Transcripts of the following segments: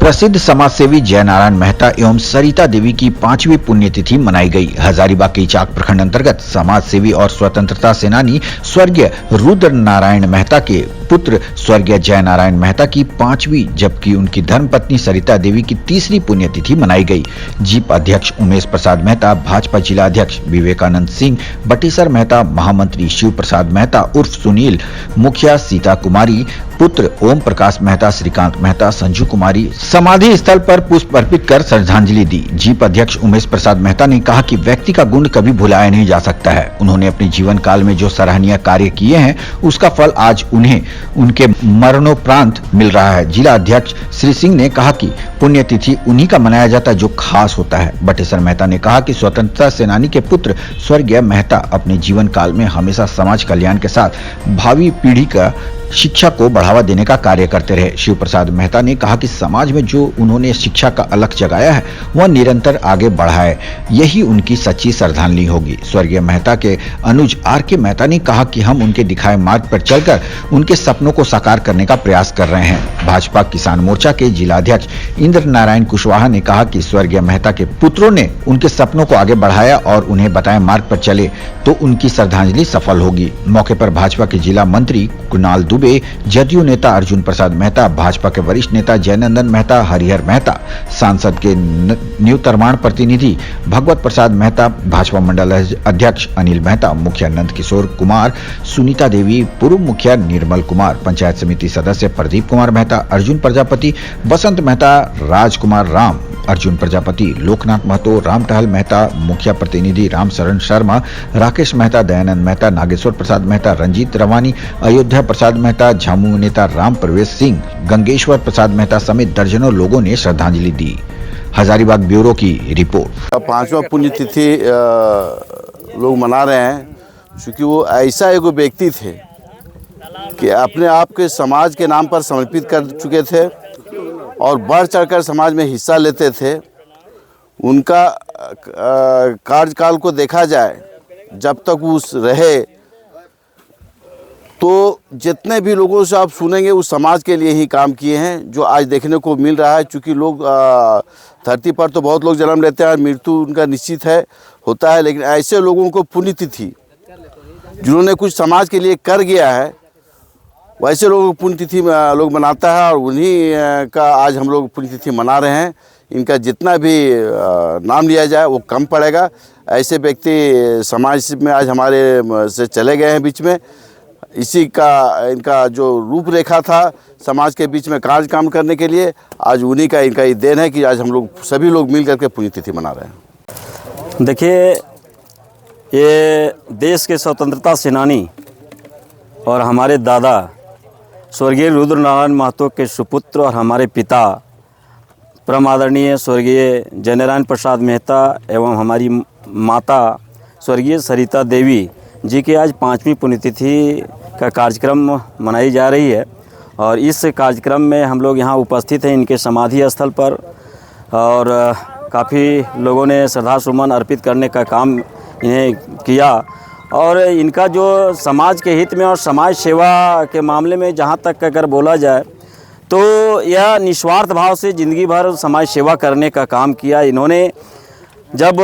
प्रसिद्ध समाजसेवी जयनारायण मेहता एवं सरिता देवी की 5वीं पुण्यतिथि मनाई गई। हजारीबाग के इचाक प्रखंड अंतर्गत समाजसेवी और स्वतंत्रता सेनानी स्वर्गीय रुद्र नारायण मेहता के पुत्र स्वर्गीय जयनारायण मेहता की 5वीं जबकि उनकी धर्मपत्नी सरिता देवी की 3री पुण्यतिथि मनाई गई। जीप अध्यक्ष उमेश प्रसाद मेहता, भाजपा जिला अध्यक्ष विवेकानंद सिंह, बटेसर मेहता, महामंत्री शिव प्रसाद मेहता उर्फ सुनील, मुखिया सीता कुमारी, पुत्र ओम प्रकाश मेहता, श्रीकांत मेहता, संजू कुमारी समाधि स्थल पर पुष्प अर्पित कर श्रद्धांजलि दी। जीप अध्यक्ष उमेश प्रसाद मेहता ने कहा कि व्यक्ति का गुण कभी भुलाया नहीं जा सकता है। उन्होंने अपने जीवन काल में जो सराहनीय कार्य किए हैं उसका फल आज उन्हें उनके मरणोपरांत मिल रहा है। जिला अध्यक्ष श्री सिंह ने कहा कि पुण्यतिथि उन्हीं का मनाया जाता है जो खास होता है। बटेसर मेहता ने कहा कि स्वतंत्रता सेनानी के पुत्र स्वर्गीय मेहता अपने जीवन काल में हमेशा समाज कल्याण के साथ भावी पीढ़ी का शिक्षा को बढ़ावा देने का कार्य करते रहे। शिव प्रसाद मेहता ने कहा कि समाज में जो उन्होंने शिक्षा का अलख जगाया है वह निरंतर आगे बढ़ा है, यही उनकी सच्ची श्रद्धांजलि होगी। स्वर्गीय मेहता के अनुज आर के मेहता ने कहा कि हम उनके दिखाए मार्ग पर चलकर उनके सपनों को साकार करने का प्रयास कर रहे हैं। भाजपा किसान मोर्चा के जिलाध्यक्ष इंद्र नारायण कुशवाहा ने कहा कि स्वर्गीय मेहता के पुत्रों ने उनके सपनों को आगे बढ़ाया और उन्हें बताए मार्ग पर चले तो उनकी श्रद्धांजलि सफल होगी। मौके पर भाजपा के जिला मंत्री कुणाल दुबे, जदयू नेता अर्जुन प्रसाद मेहता, भाजपा के वरिष्ठ नेता जयनंदन मेहता, हरिहर मेहता, सांसद के न्यूतरमाण प्रतिनिधि भगवत प्रसाद मेहता, भाजपा मंडल अध्यक्ष अनिल मेहता, मुखिया नंद किशोर कुमार, सुनीता देवी, पूर्व मुखिया निर्मल कुमार, पंचायत समिति सदस्य प्रदीप कुमार मेहता, अर्जुन प्रजापति, बसंत मेहता, राजकुमार राम, अर्जुन प्रजापति, लोकनाथ महतो, राम टहल मेहता, मुखिया प्रतिनिधि राम शरण शर्मा, राकेश मेहता, दयानंद मेहता, नागेश्वर प्रसाद मेहता, रंजीत रवानी, अयोध्या प्रसाद मेहता, झामू नेता राम प्रवेश सिंह, गंगेश्वर प्रसाद मेहता समेत दर्जनों लोगों ने श्रद्धांजलि दी। हजारीबाग ब्यूरो की रिपोर्ट। 5वां पुण्यतिथि लोग मना रहे हैं क्योंकि वो ऐसा एक व्यक्ति थे कि अपने आप के समाज के नाम पर समर्पित कर चुके थे और बढ़ चढ़कर समाज में हिस्सा लेते थे। उनका कार्यकाल को देखा जाए, जब तक वो रहे तो जितने भी लोगों से आप सुनेंगे उस समाज के लिए ही काम किए हैं, जो आज देखने को मिल रहा है। क्योंकि लोग धरती पर तो बहुत लोग जन्म लेते हैं, मृत्यु उनका निश्चित है होता है, लेकिन ऐसे लोगों को पुण्यतिथि जिन्होंने कुछ समाज के लिए कर गया है वैसे लोगों को पुण्यतिथि लोग मनाता है और उन्हीं का आज हम लोग पुण्यतिथि मना रहे हैं। इनका जितना भी नाम लिया जाए वो कम पड़ेगा। ऐसे व्यक्ति समाज में आज हमारे से चले गए हैं बीच में। इसी का इनका जो रूपरेखा था समाज के बीच में काम करने के लिए, आज उन्हीं का इनका ये देन है कि आज हम लोग सभी लोग मिल करके पुण्यतिथि मना रहे हैं। देखिए, ये देश के स्वतंत्रता सेनानी और हमारे दादा स्वर्गीय रुद्र नारायण महतो के सुपुत्र और हमारे पिता परम आदरणीय स्वर्गीय जयनारायण प्रसाद मेहता एवं हमारी माता स्वर्गीय सरिता देवी जी की आज 5वीं पुण्यतिथि का कार्यक्रम मनाई जा रही है। और इस कार्यक्रम में हम लोग यहाँ उपस्थित हैं इनके समाधि स्थल पर और काफ़ी लोगों ने श्रद्धा सुमन अर्पित करने का काम इन्हें किया। और इनका जो समाज के हित में और समाज सेवा के मामले में जहाँ तक अगर बोला जाए तो यह निस्वार्थ भाव से ज़िंदगी भर समाज सेवा करने का काम किया। इन्होंने जब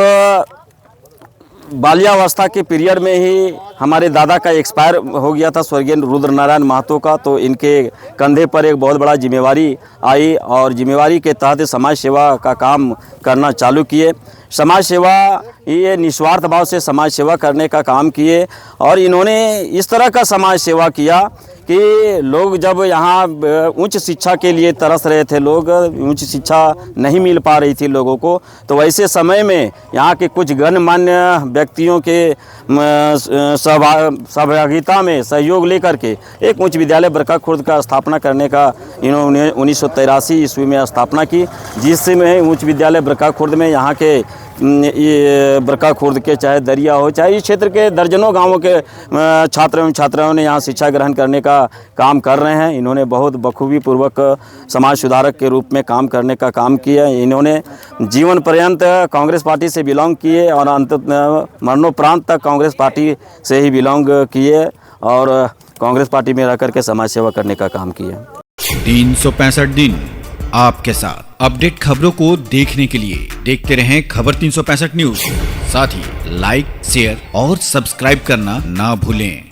बाल्यावस्था के पीरियड में ही हमारे दादा का एक्सपायर हो गया था स्वर्गीय रुद्र नारायण महतो का, तो इनके कंधे पर एक बहुत बड़ा जिम्मेवारी आई और जिम्मेवारी के तहत समाज सेवा का काम करना चालू किए। समाज सेवा, ये निस्वार्थ भाव से समाज सेवा करने का काम किए और इन्होंने इस तरह का समाज सेवा किया कि लोग जब यहाँ उच्च शिक्षा के लिए तरस रहे थे, लोग उच्च शिक्षा नहीं मिल पा रही थी लोगों को, तो वैसे समय में यहाँ के कुछ गणमान्य व्यक्तियों के सहभागिता में सहयोग लेकर के एक उच्च विद्यालय बरका खुर्द का स्थापना करने का इन्होंने 1983 ईस्वी में स्थापना की, जिसमें उच्च विद्यालय बरका खुर्द में यहाँ के ये बरका खुर्द के चाहे दरिया हो चाहे इस क्षेत्र के दर्जनों गांवों के छात्र एवं छात्राओं ने यहाँ शिक्षा ग्रहण करने का काम कर रहे हैं। इन्होंने बहुत बखूबी पूर्वक समाज सुधारक के रूप में काम करने का काम किया। इन्होंने जीवन पर्यंत कांग्रेस पार्टी से बिलोंग किए और अंत मरणोपरांत तक कांग्रेस पार्टी से ही बिलोंग किए और कांग्रेस पार्टी में रह करके समाज सेवा करने का काम किया। 365 दिन आपके साथ। अपडेट खबरों को देखने के लिए देखते रहें खबर 365 न्यूज। साथ ही लाइक, शेयर और सब्सक्राइब करना ना भूलें।